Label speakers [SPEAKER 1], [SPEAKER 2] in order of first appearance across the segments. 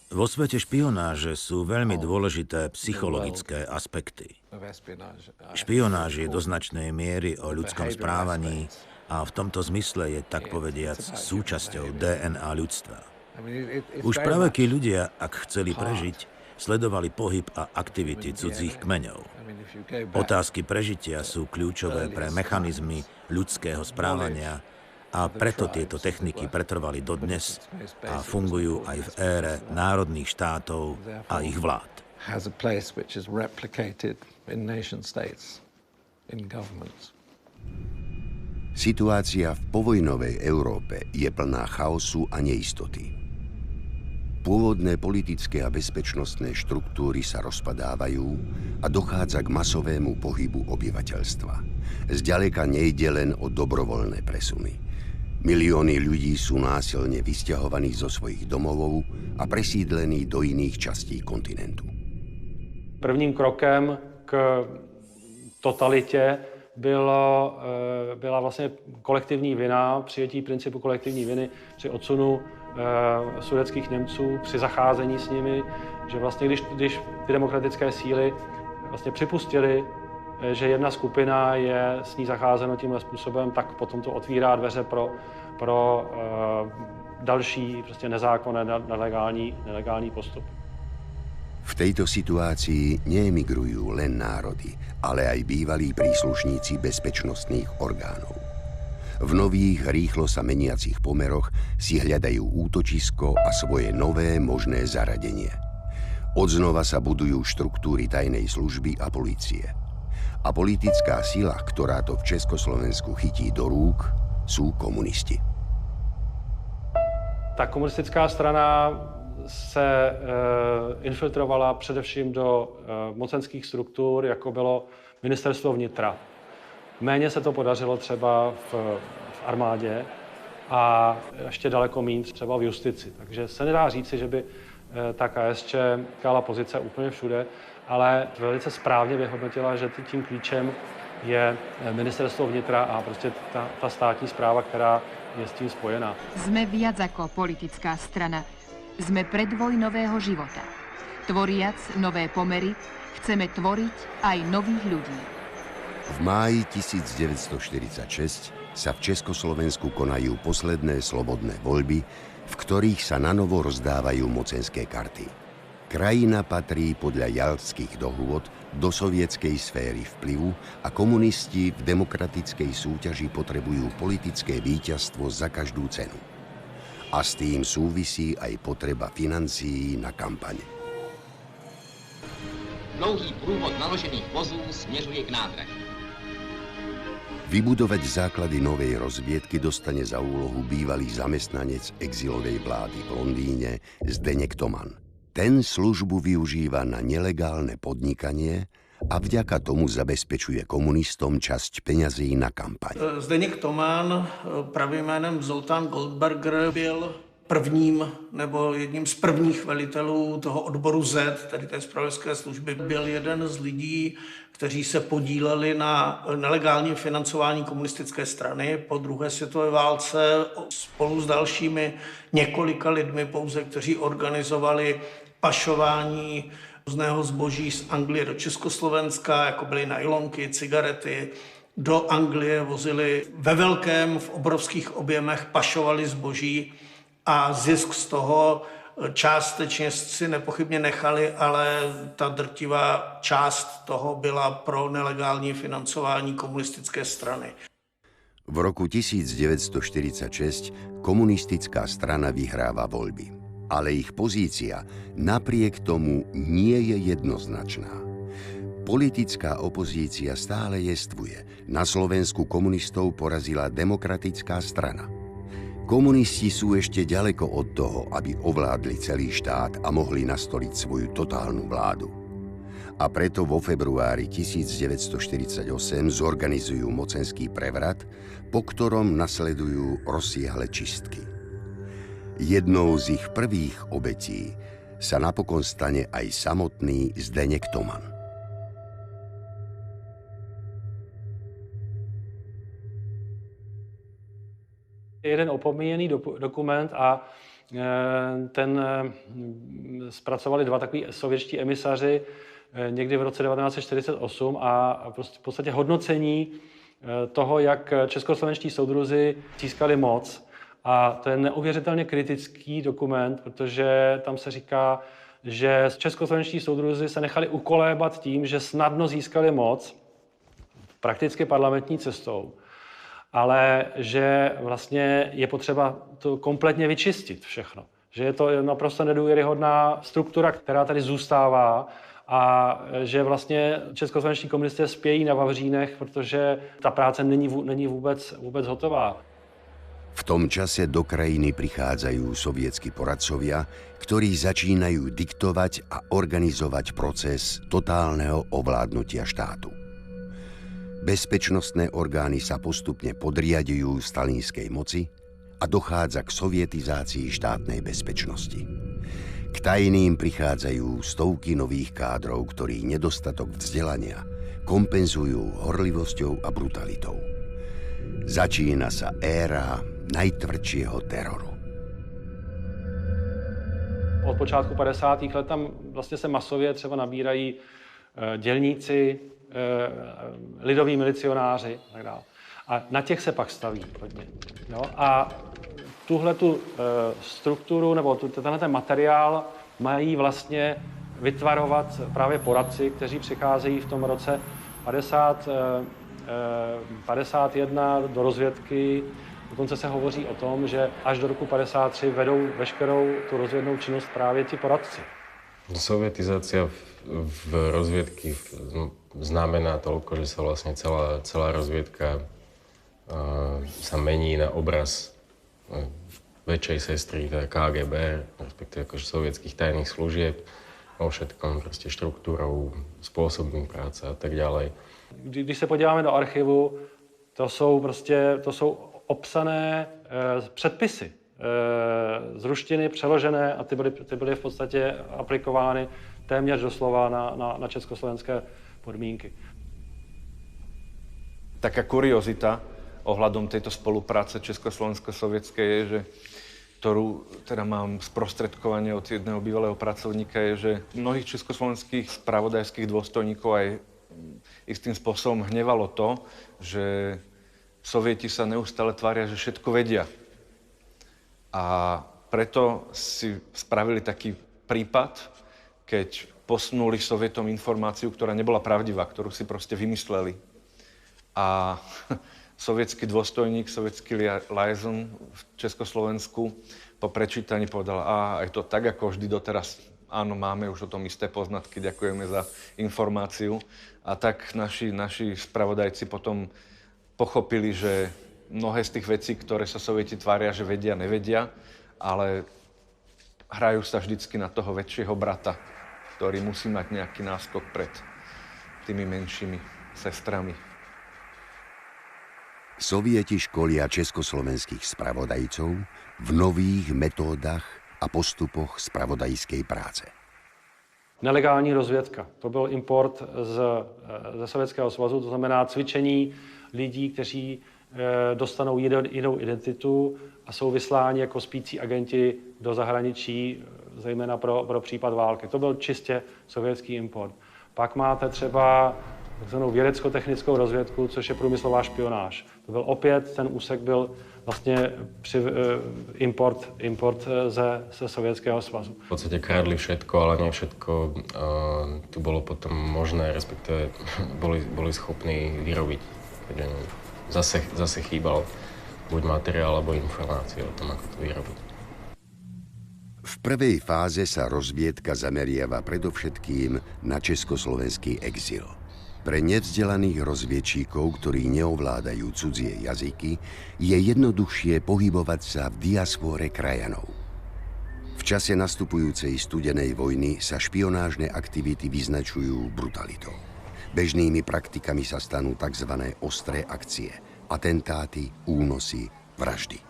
[SPEAKER 1] Vo svete špionáže sú veľmi dôležité psychologické aspekty. Špionáž je do značnej miery o ľudskom správaní a v tomto zmysle je, tak povediac, súčasťou DNA ľudstva. Už pravekí ľudia, ak chceli prežiť, sledovali pohyb a aktivity cudzích kmeňov. Otázky prežitia sú kľúčové pre mechanizmy ľudského správania a preto tieto techniky pretrvali dodnes a fungujú aj v ére národných štátov a ich vlád.
[SPEAKER 2] Situácia v povojnovej Európe je plná chaosu a neistoty. Pôvodné politické a bezpečnostné štruktúry sa rozpadávajú a dochádza k masovému pohybu obyvateľstva. Zďaleka nejde len o dobrovoľné presuny. Milióny ľudí sú násilne vysťahovaní zo svojich domovov a presídlení do iných častí kontinentu.
[SPEAKER 3] Prvním krokem k totalitě byla vlastně kolektivní vina, přijetí principu kolektivní viny při odsunu sudetských Němců, při zacházení s nimi, že vlastně když ty demokratické síly vlastně připustili, že jedna skupina je s ní zacházeno tímhle způsobem, tak potom to otvírá dveře pro další prostě nezákonné, nelegální postup.
[SPEAKER 2] V tejto situácii neemigrujú len národy, ale aj bývalí príslušníci bezpečnostných orgánov. V nových, rýchlo sa meniacich pomeroch si hľadajú útočisko a svoje nové možné zaradenie. Odznova sa budujú štruktúry tajnej služby a polície. A politická sila, ktorá to v Československu chytí do rúk, sú komunisti.
[SPEAKER 3] Ta komunistická strana se infiltrovala především do mocenských struktur, jako bylo ministerstvo vnitra. Méně se to podařilo třeba v armádě a ještě daleko méně třeba v justici. Takže se nedá říci, že by ta KSČ kala pozice úplně všude, ale velice správně vyhodnotila, že tím klíčem je ministerstvo vnitra a prostě ta státní správa, která je s tím spojená.
[SPEAKER 4] Sme viac ako politická strana. Sme predvoj nového života. Tvoriac nové pomery, chceme tvoriť aj nových ľudí.
[SPEAKER 2] V máji 1946 sa v Československu konajú posledné slobodné voľby, v ktorých sa nanovo rozdávajú mocenské karty. Krajina patrí podľa Jaltských dohôd do sovietskej sféry vplyvu a komunisti v demokratickej súťaži potrebujú politické víťazstvo za každú cenu. A s tým súvisí aj potreba financií na kampaň.
[SPEAKER 5] Dlouhý průvod naložených vozů směřuje k nádraží.
[SPEAKER 2] Vybudovať základy novej rozviedky dostane za úlohu bývalý zamestnanec exilovej vlády v Londýne Zdeněk Toman. Ten službu využíva na nelegálne podnikanie a vďaka tomu zabezpečuje komunistom časť peňazí na kampaň.
[SPEAKER 6] Zdeněk Toman, pravým jménem Zoltán Goldberger, byl prvním nebo jedním z prvních velitelů toho odboru Z, tedy té zpravodajské služby. Byl jeden z lidí, kteří se podíleli na nelegálním financování komunistické strany po druhé světové válce spolu s dalšími několika lidmi pouze, kteří organizovali pašování různého zboží z Anglie do Československa, jako byly nylonky, cigarety. Do Anglie vozili ve velkém, v obrovských objemech, pašovali zboží a zisk z toho částečně si nepochybně nechali, ale ta drtivá část toho byla pro nelegální financování komunistické strany.
[SPEAKER 2] V roku 1946 komunistická strana vyhráva voľby. Ale ich pozícia napriek tomu nie je jednoznačná. Politická opozícia stále jestvuje. Na Slovensku komunistov porazila Demokratická strana. Komunisti sú ešte ďaleko od toho, aby ovládli celý štát a mohli nastoliť svoju totálnu vládu. A preto vo februári 1948 zorganizujú mocenský prevrat, po ktorom nasledujú rozsiahle čistky. Jednou z ich prvých obetí sa napokon stane aj samotný Zdeněk Toman.
[SPEAKER 3] jeden opomíjený dokument a ten zpracovali dva takový sovětští emisaři někdy v roce 1948 a v podstatě hodnocení toho, jak českoslovenští soudruzi získali moc. A to je neuvěřitelně kritický dokument, protože tam se říká, že českoslovenští soudruzi se nechali ukolébat tím, že snadno získali moc, prakticky parlamentní cestou, ale že vlastně je potřeba to kompletně vyčistit všechno. Že je to naprosto nedůvěryhodná struktura, která tady zůstává a že vlastně českoslovenští komunisté spějí na vavřínech, protože ta práce není vůbec hotová.
[SPEAKER 2] V tom čase do krajiny prichádzajú sovietskí poradcovia, ktorí začínajú diktovať a organizovať proces totálneho ovládnutia štátu. Bezpečnostné orgány sa postupne podriadujú stalínskej moci a dochádza k sovietizácii štátnej bezpečnosti. K tajným prichádzajú stovky nových kádrov, ktorí nedostatok vzdelania kompenzujú horlivosťou a brutalitou. Začína sa éra najtvrdšího teroru.
[SPEAKER 3] Od počátku 50. let tam vlastně se masově třeba nabírají dělníci, lidoví milicionáři a tak dále. A na těch se pak staví hodně. Jo? A tuhletu strukturu nebo tenhle materiál mají vlastně vytvarovat právě poradci, kteří přicházejí v tom roce 51 do rozvědky. Dokonce se hovoří o tom, že až do roku 53 vedou veškerou tu rozvědnou činnost právě ti poradci.
[SPEAKER 7] Sovietizácia v rozviedky znamená toľko, že sa vlastne celá rozviedka sa mení na obraz väčšej sestry, teda KGB, respektíve akože sovietských tajných služieb, o všetkom, proste štruktúrou, spôsobom práce a tak ďalej.
[SPEAKER 3] Když se podíváme do archivu, to jsou obsané předpisy z ruštiny, přeložené a ty byly v podstatě aplikovány téměř doslova na československé podmínky.
[SPEAKER 8] Taká kuriozita ohľadom tejto spolupráce československo-sovietskej je, že ktorú teda mám sprostredkovanie od jedného bývalého pracovníka, je, že mnohých československých spravodajských dôstojníkov aj istým spôsobom hnevalo to, že Sovieti sa neustále tvária, že všetko vedia. A preto si spravili taký prípad, keď posunuli Sovietom informáciu, ktorá nebola pravdivá, ktorú si proste vymysleli. A sovietský dôstojník, sovietský liaison v Československu po prečítaní povedal, je to tak, ako vždy doteraz. Áno, máme už o tom isté poznatky, ďakujeme za informáciu. A tak naši spravodajci potom pochopili, že mnohé z tých vecí, ktoré sa Sovieti tvária, že vedia, nevedia, ale hrajú sa vždycky na toho väčšieho brata, ktorý musí mať nejaký náskok pred tými menšími sestrami.
[SPEAKER 2] Sovieti školia československých spravodajcov v nových metódach a postupoch spravodajskej práce.
[SPEAKER 3] Nelegální rozvědka. To byl import ze Sovětského svazu, to znamená cvičení lidí, kteří dostanou jinou identitu a jsou vysláni jako spící agenti do zahraničí, zejména pro případ války. To byl čistě sovětský import. Pak máte třeba takzvanou vědecko-technickou rozvědku, což je průmyslová špionáž. To byl opět, ten úsek byl vlastně import ze Sovětského svazu.
[SPEAKER 7] V podstate krádli všetko, ale nie všetko tu bolo potom možné, respektíve boli schopní vyrobiť. Takže zase chýbal buď materiál, alebo informácie o tom, ako to vyrobiť.
[SPEAKER 2] V prvej fáze sa rozviedka zameriava predovšetkým na československý exil. Pre nevzdelaných rozviedčíkov, ktorí neovládajú cudzie jazyky, je jednoduchšie pohybovať sa v diaspóre krajanov. V čase nastupujúcej studenej vojny sa špionážne aktivity vyznačujú brutalitou. Bežnými praktikami sa stanú tzv. Ostré akcie, atentáty, únosy, vraždy.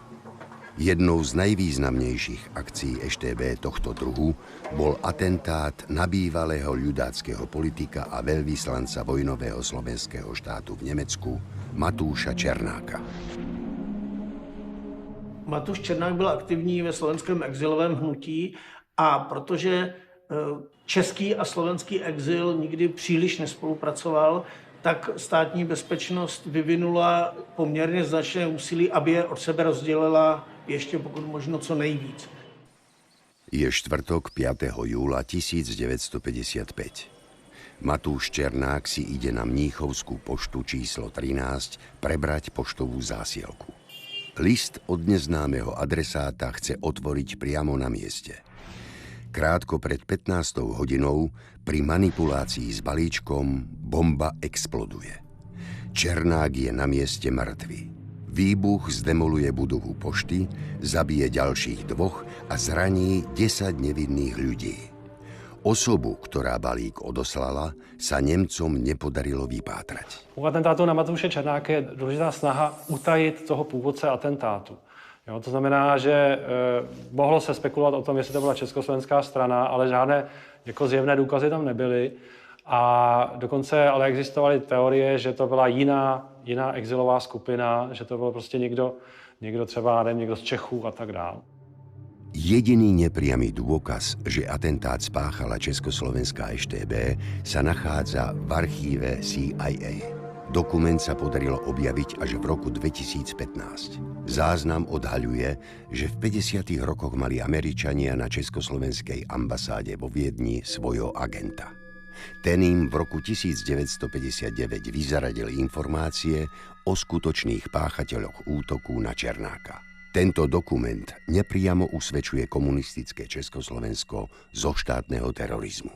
[SPEAKER 2] Jednou z najvýznamnejších akcií EŠTB tohto druhu bol atentát na bývalého ľudáckeho politika a veľvyslanca vojnového slovenského štátu v Nemecku Matúša Černáka.
[SPEAKER 6] Matouš Černák byl aktivní ve slovenském exilovém hnutí a protože český a slovenský exil nikdy příliš nespolupracoval, tak státní bezpečnost vyvinula poměrně značné úsilí, aby je od sebe rozdělila ještě pokud možno co nejvíc.
[SPEAKER 2] Je štvrtok 5. júla 1955. Matúš Černák si ide na Mníchovskú poštu číslo 13 prebrať poštovú zásielku. List od neznámeho adresáta chce otvoriť priamo na mieste. Krátko pred 15. hodinou pri manipulácii s balíčkom bomba exploduje. Černák je na mieste mŕtvy. Výbuch zdemoluje budovu pošty, zabije ďalších 2 a zraní 10 nevinných ľudí. Osobu, ktorá balík odoslala, sa Nemcom nepodarilo vypátrať.
[SPEAKER 3] U atentátu na Matouše Černáka je důležitá snaha utajit toho původce atentátu. Jo, to znamená, že mohlo se spekulovat o tom, jestli to byla československá strana, ale žádné jako zjevné důkazy tam nebyly. A dokonce ale existovaly teorie, že to byla jiná exilová skupina, že to byl prostě někdo třeba, nevím, někdo z Čechů a tak dále.
[SPEAKER 2] Jediný nepriamy dôkaz, že atentát spáchala československá EŠTB, sa nachádza v archíve CIA. Dokument sa podarilo objaviť až v roku 2015. Záznam odhaľuje, že v 50. rokoch mali Američania na československej ambasáde vo Viedni svojho agenta. Ten im v roku 1959 vyzaradil informácie o skutočných páchateľoch útoku na Černáka. Tento dokument nepriamo usvedčuje komunistické Československo zo štátneho terorizmu.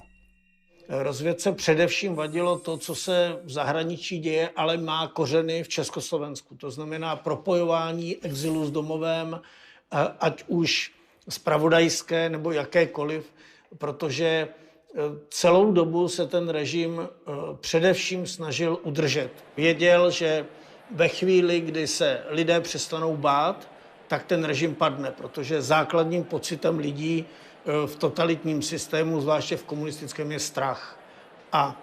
[SPEAKER 6] Rozvědce především vadilo to, co se v zahraničí děje, ale má kořeny v Československu. To znamená propojování exilu s domovem, ať už zpravodajské nebo jakékoliv, protože celou dobu se ten režim především snažil udržet. Věděl, že ve chvíli, kdy se lidé přestanou bát, tak ten režim padne, protože základním pocitem lidí v totalitním systému, zvláště v komunistickém, je strach. A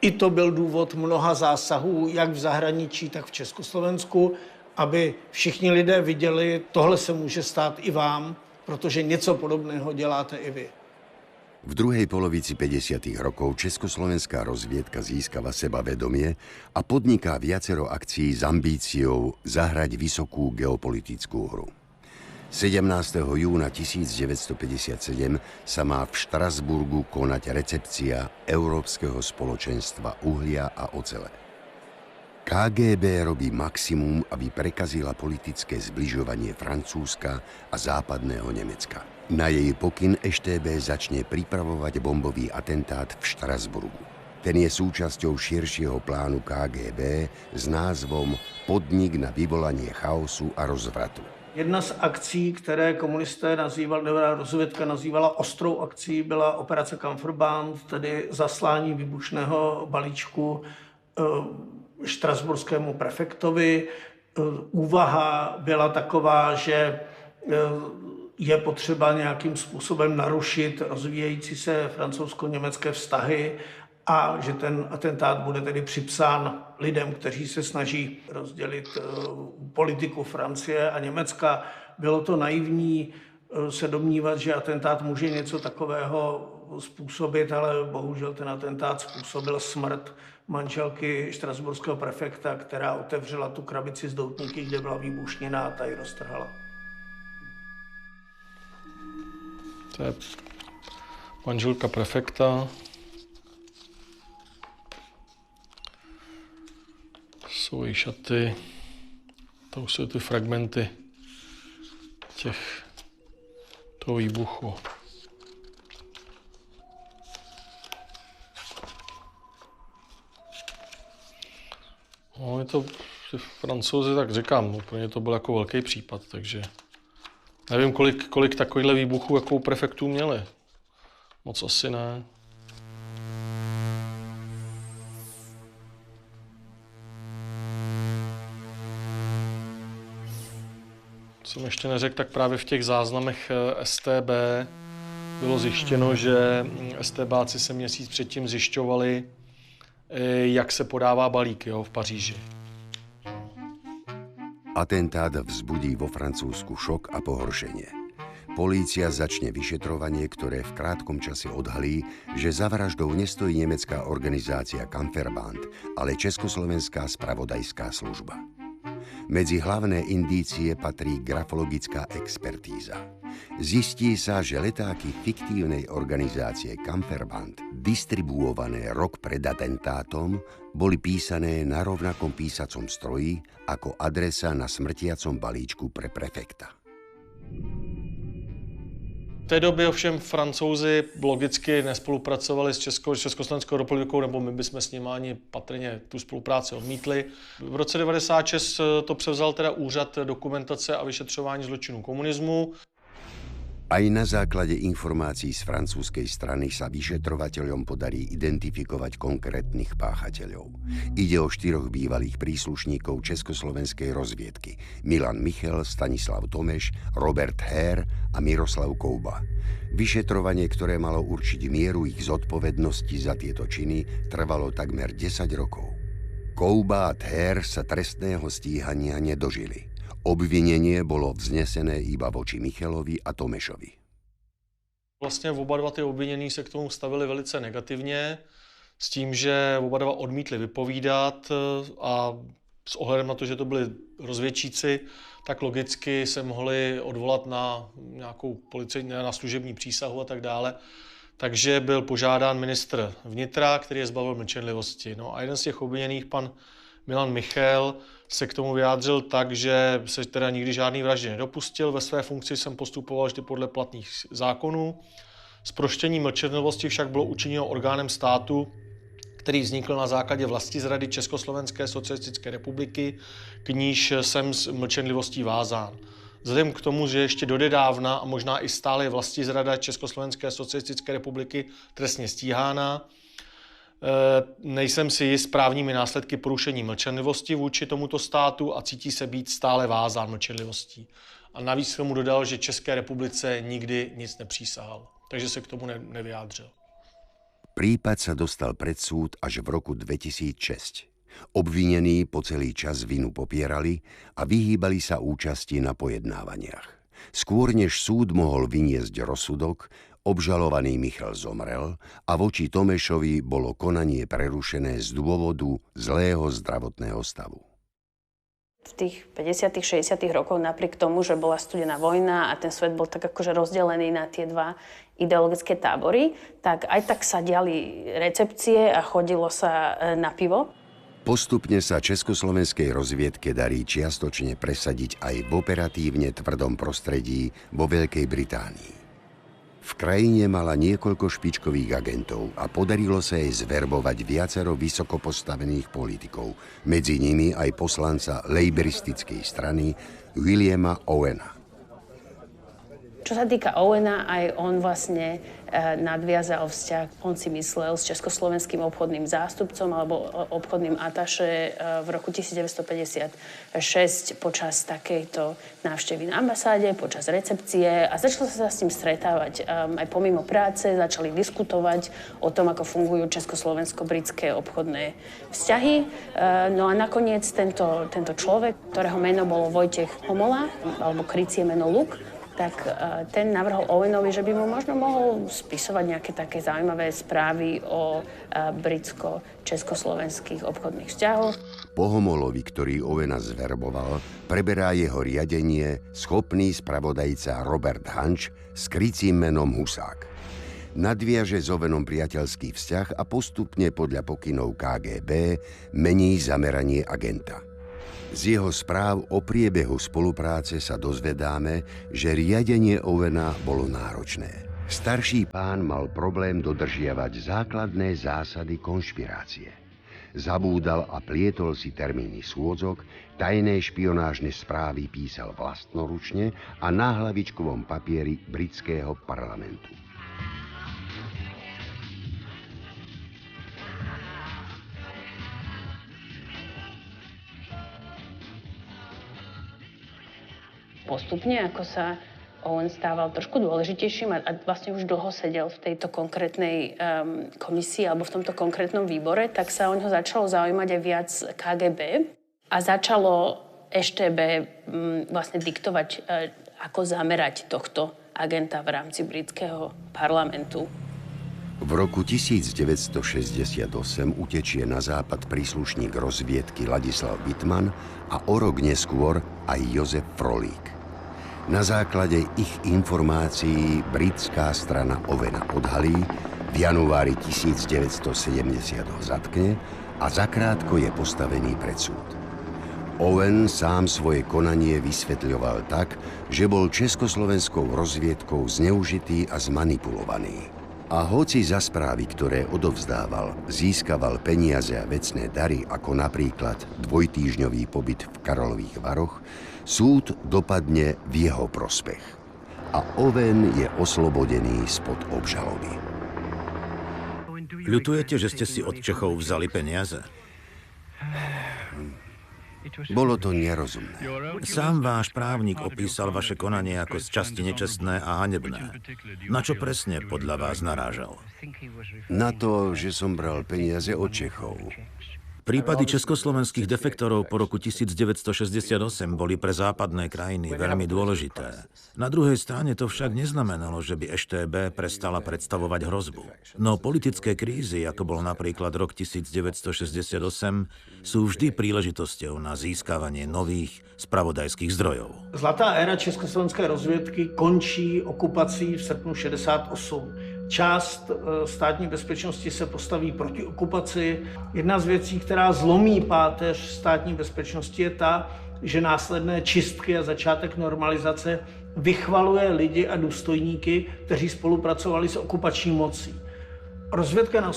[SPEAKER 6] i to byl důvod mnoha zásahů, jak v zahraničí, tak v Československu, aby všichni lidé viděli, tohle se může stát i vám, protože něco podobného děláte i vy.
[SPEAKER 2] V druhej polovici 50. rokov československá rozviedka získava sebavedomie a podniká viacero akcií s ambíciou zahrať vysokú geopolitickú hru. 17. júna 1957 sa má v Štrasburgu konať recepcia Európskeho spoločenstva uhlia a ocele. KGB robí maximum, aby prekazila politické zbližovanie Francúzska a západného Nemecka. Na jej pokyn EŠTB začne pripravovať bombový atentát v Štrasburgu. Ten je súčasťou širšieho plánu KGB s názvom Podnik na vyvolanie chaosu a rozvratu.
[SPEAKER 6] Jedna z akcí, které komunisté nazývali, nebo rozvědka nazývala ostrou akcí, byla operace Kamferband, tedy zaslání výbušného balíčku štrasburskému prefektovi. Úvaha byla taková, že je potřeba nějakým způsobem narušit rozvíjející se francouzsko-německé vztahy a že ten atentát bude tedy připsán lidem, kteří se snaží rozdělit politiku Francie a Německa. Bylo to naivní se domnívat, že atentát může něco takového způsobit, ale bohužel ten atentát způsobil smrt manželky štrasburského prefekta, která otevřela tu krabici s doutníky, kde byla výbušnina a ta ji roztrhala.
[SPEAKER 3] To je manželka prefekta. Jsou její šaty. To jsou ty fragmenty toho výbuchu. No, je to Francouzi, tak říkám, pro ně to byl jako velký případ, takže nevím, kolik takovýchhle výbuchů jakou prefektů měli. Moc asi ne. Jsem ještě neřekl, tak právě v těch záznamech STB bylo zjištěno, že STBáci se měsíc předtím zjišťovali, jak se podává balík, jo, v Paříži.
[SPEAKER 2] Atentát vzbudí vo Francúzsku šok a pohoršenie. Polícia začne vyšetrovanie, ktoré v krátkom čase odhalí, že za vraždou nestojí nemecká organizácia Kampfverband, ale Československá spravodajská služba. Medzi hlavné indície patrí grafologická expertíza. Zistí sa, že letáky fiktívnej organizácie Kampfverband, distribuované rok pred atentátom, boli písané na rovnakom písacom stroji ako adresa na smrtiacom balíčku pre prefekta.
[SPEAKER 9] V té době ovšem Francouzi logicky nespolupracovali s Československou republikou, nebo my bychom s nimi ani patrně tu spolupráci odmítli. V roce 1996 to převzal teda Úřad dokumentace a vyšetřování zločinů komunismu.
[SPEAKER 2] Aj na základe informácií z francúzskej strany sa vyšetrovateľom podarí identifikovať konkrétnych páchateľov. Ide o 4 bývalých príslušníkov československej rozviedky: Milan Michel, Stanislav Tomeš, Robert Herr a Miroslav Kouba. Vyšetrovanie, ktoré malo určiť mieru ich zodpovednosti za tieto činy, trvalo takmer 10 rokov. Kouba a Herr sa trestného stíhania nedožili. Obvinenie bolo vznesené iba voči Michelovi a Tomešovi.
[SPEAKER 9] Vlastně oba dva ty obvinění se k tomu stavili velice negativně, s tím, že oba dva odmítli vypovídat a s ohledem na to, že to byli rozvědčíci, tak logicky se mohli odvolat na nějakou policejní, na služební přísahu a tak dále. Takže byl požádán ministr vnitra, který je zbavil mlčenlivosti. No a jeden z těch obviněných, pan Milan Michel, se k tomu vyjádřil tak, že se teda nikdy žádný vraždy nedopustil. Ve své funkci jsem postupoval vždy podle platných zákonů. Zproštění mlčenlivosti však bylo učiněno orgánem státu, který vznikl na základě vlastizrady Československé socialistické republiky, k níž jsem s mlčenlivostí vázán. Vzhledem k tomu, že ještě dodedávna a možná i stále je vlastizrada Československé socialistické republiky trestně stíhána, nejsem si jist právními následky porušení mlčenlivosti vůči tomuto státu a cítí se být stále vázán mlčenlivostí. A navíc k tomu dodal, že České republice nikdy nic nepřísahal, takže se k tomu nevyjádřil.
[SPEAKER 2] Prípad sa dostal pred súd až v roku 2006. Obvinení po celý čas vinu popierali a vyhýbali sa účasti na pojednávaniach. Skôr než súd mohol vyniesť rozsudok, obžalovaný Michal zomrel a voči Tomešovi bolo konanie prerušené z dôvodu zlého zdravotného stavu.
[SPEAKER 10] V tých 50. 60. rokoch, napriek tomu, že bola studená vojna a ten svet bol tak akože rozdelený na tie dva ideologické tábory, tak aj tak sa diali recepcie a chodilo sa na pivo.
[SPEAKER 2] Postupne sa československej rozviedke darí čiastočne presadiť aj v operatívne tvrdom prostredí vo Veľkej Británii. V krajine mala niekoľko špičkových agentov a podarilo sa jej zverbovať viacero vysoko postavených politikov, medzi nimi aj poslanca lejbristickej strany Williama Owena.
[SPEAKER 10] Čo sa týka Owena, aj on vlastne nadviazal vzťah, on si myslel, s československým obchodným zástupcom alebo obchodným ataše v roku 1956 počas takejto návštevy na ambasáde, počas recepcie a začal sa s ním stretávať aj pomimo práce, začali diskutovať o tom, ako fungujú československo-britské obchodné vzťahy. No a nakoniec tento človek, ktorého meno bolo Vojtech Homola, alebo krycie meno Luk, tak ten navrhol Owenovi, že by mu možno mohol spisovať nejaké také zaujímavé správy o britsko-československých obchodných vzťahoch.
[SPEAKER 2] Po Homolovi, ktorý Owena zverboval, preberá jeho riadenie schopný spravodajca Robert Hanč s krycím menom Husák. Nadviaže s Owenom priateľský vzťah a postupne podľa pokynov KGB mení zameranie agenta. Z jeho správ o priebehu spolupráce sa dozvedáme, že riadenie Owena bolo náročné. Starší pán mal problém dodržiavať základné zásady konšpirácie. Zabúdal a plietol si termíny schôdzok, tajné špionážne správy písal vlastnoručne a na hlavičkovom papieri britského parlamentu.
[SPEAKER 10] Postupne, ako sa Owen stával trošku dôležitejším a vlastne už dlho sedel v tejto konkrétnej komisii alebo v tomto konkrétnom výbore, tak sa o ňo začalo zaujímať aj viac KGB a začalo EŠTB vlastne diktovať, ako zamerať tohto agenta v rámci britského parlamentu.
[SPEAKER 2] V roku 1968 utečie na západ príslušník rozviedky Ladislav Bittman a o rok neskôr aj Jozef Frolík. Na základe ich informácií britská strana Owena odhalí, v januári 1970 ho zatkne a zakrátko je postavený pred súd. Owen sám svoje konanie vysvetľoval tak, že bol československou rozviedkou zneužitý a zmanipulovaný. A hoci za správy, ktoré odovzdával, získaval peniaze a vecné dary, ako napríklad dvojtýždňový pobyt v Karlových Varoch, súd dopadne v jeho prospech. A Owen je oslobodený spod obžaloby.
[SPEAKER 1] Ľutujete, že ste si od Čechov vzali peniaze?
[SPEAKER 2] Bolo to nerozumné.
[SPEAKER 1] Sám váš právnik opísal vaše konanie ako z časti nečestné a hanebné. Na čo presne podľa vás narážal?
[SPEAKER 2] Na to, že som bral peniaze od Čechov.
[SPEAKER 1] Prípady československých defektorov po roku 1968 boli pre západné krajiny veľmi dôležité. Na druhej strane to však neznamenalo, že by EŠTB prestala predstavovať hrozbu. No politické krízy, ako bol napríklad rok 1968, sú vždy príležitosťou na získavanie nových spravodajských zdrojov.
[SPEAKER 6] Zlatá éra československé rozvědky končí okupací v srpnu 68. Část státní bezpečnosti se postaví proti okupaci. Jedna z věcí, která zlomí páteř státní bezpečnosti, je ta, že následné čistky a začátek normalizace vychvaluje lidi a důstojníky, kteří spolupracovali s okupační mocí. Rozvědka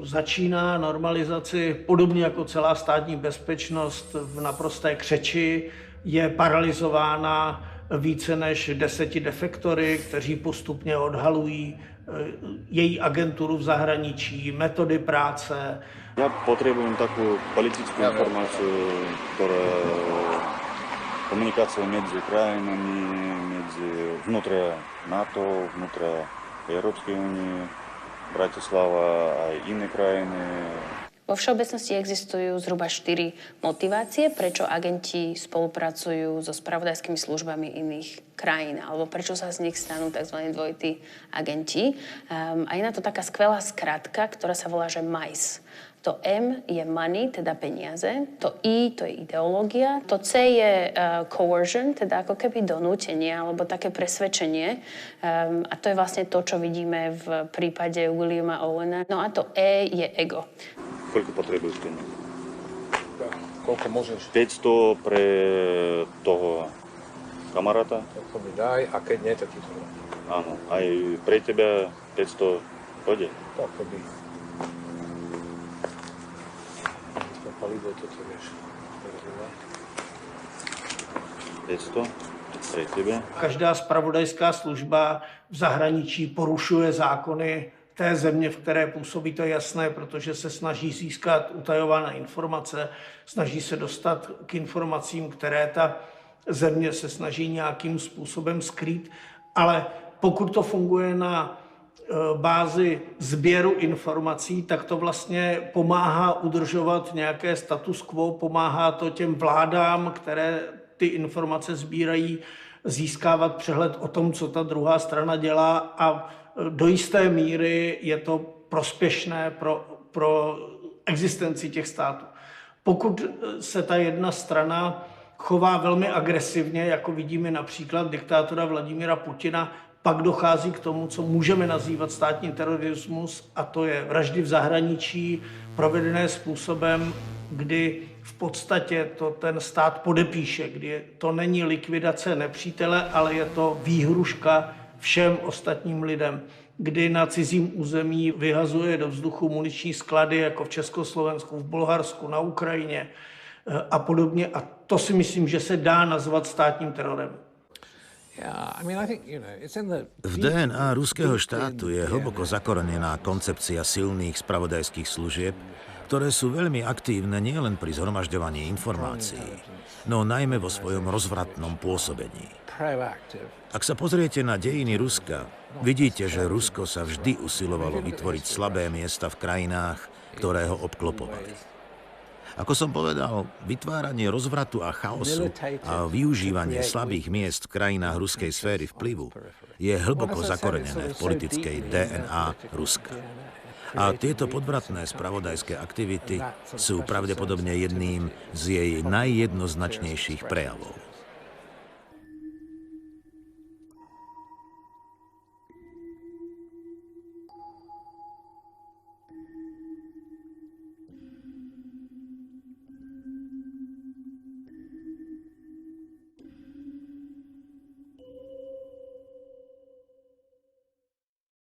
[SPEAKER 6] začíná normalizaci podobně jako celá státní bezpečnost v naprosté křeči, je paralyzována více než 10 defektory, kteří postupně odhalují její agenturu v zahraničí, metody práce.
[SPEAKER 11] Ja potrebujem takú politickú informáciu, ktorá komunikáciu medzi krajinami, vnútra NATO, vnútra Európskej únie, Bratislava aj iné krajiny.
[SPEAKER 10] Vo všeobecnosti existujú zhruba 4 motivácie, prečo agenti spolupracujú so spravodajskými službami iných krajín, alebo prečo sa z nich stanú tzv. Dvojití agenti. A je na to taká skvelá skratka, ktorá sa volá, že MICE. To M je money, teda peniaze, to I to je ideológia, to C je coercion, teda ako keby donútenie alebo také presvedčenie. A to je vlastne to, čo vidíme v prípade Williama Owena. No a to E je ego.
[SPEAKER 11] Koľko potrebuješ peniaze?
[SPEAKER 12] Koľko môžeš?
[SPEAKER 11] 500 pre toho kamaráta.
[SPEAKER 12] Koľko mi daj a keď nie, tak ti to dá.
[SPEAKER 11] Áno, aj pre teba 500 pôjde.
[SPEAKER 12] Tak to by. Palivo, toto vieš.
[SPEAKER 11] 500 pre tebe.
[SPEAKER 6] Každá spravodajská služba v zahraničí porušuje zákony té země, v které působí, to jasné, protože se snaží získat utajované informace, snaží se dostat k informacím, které ta země se snaží nějakým způsobem skrýt, ale pokud to funguje na bázi sběru informací, tak to vlastně pomáhá udržovat nějaké status quo, pomáhá to těm vládám, které ty informace sbírají, získávat přehled o tom, co ta druhá strana dělá a do jisté míry je to prospěšné pro existenci těch států. Pokud se ta jedna strana chová velmi agresivně, jako vidíme například diktátora Vladimíra Putina, pak dochází k tomu, co můžeme nazývat státní terorismus, a to je vraždy v zahraničí, provedené způsobem, kdy v podstatě to ten stát podepíše, kdy to není likvidace nepřítele, ale je to výhruška všem ostatním lidem, kdy na cizím území vyhazuje do vzduchu muniční sklady, jako v Československu, v Bulharsku, na Ukrajině a podobně. A to si myslím, že se dá nazvat státním terorem.
[SPEAKER 1] V DNA ruského štátu je hlboko zakorenená koncepcia silných spravodajských služieb, ktoré sú veľmi aktívne nielen pri zhromažďovaní informácií, no najmä vo svojom rozvratnom pôsobení. Ak sa pozriete na dejiny Ruska, vidíte, že Rusko sa vždy usilovalo vytvoriť slabé miesta v krajinách, ktoré ho obklopovali. Ako som povedal, vytváranie rozvratu a chaosu a využívanie slabých miest v krajinách ruskej sféry vplyvu je hlboko zakorenené v politickej DNA Ruska. A tieto podvratné spravodajské aktivity sú pravdepodobne jedným z jej najjednoznačnejších prejavov.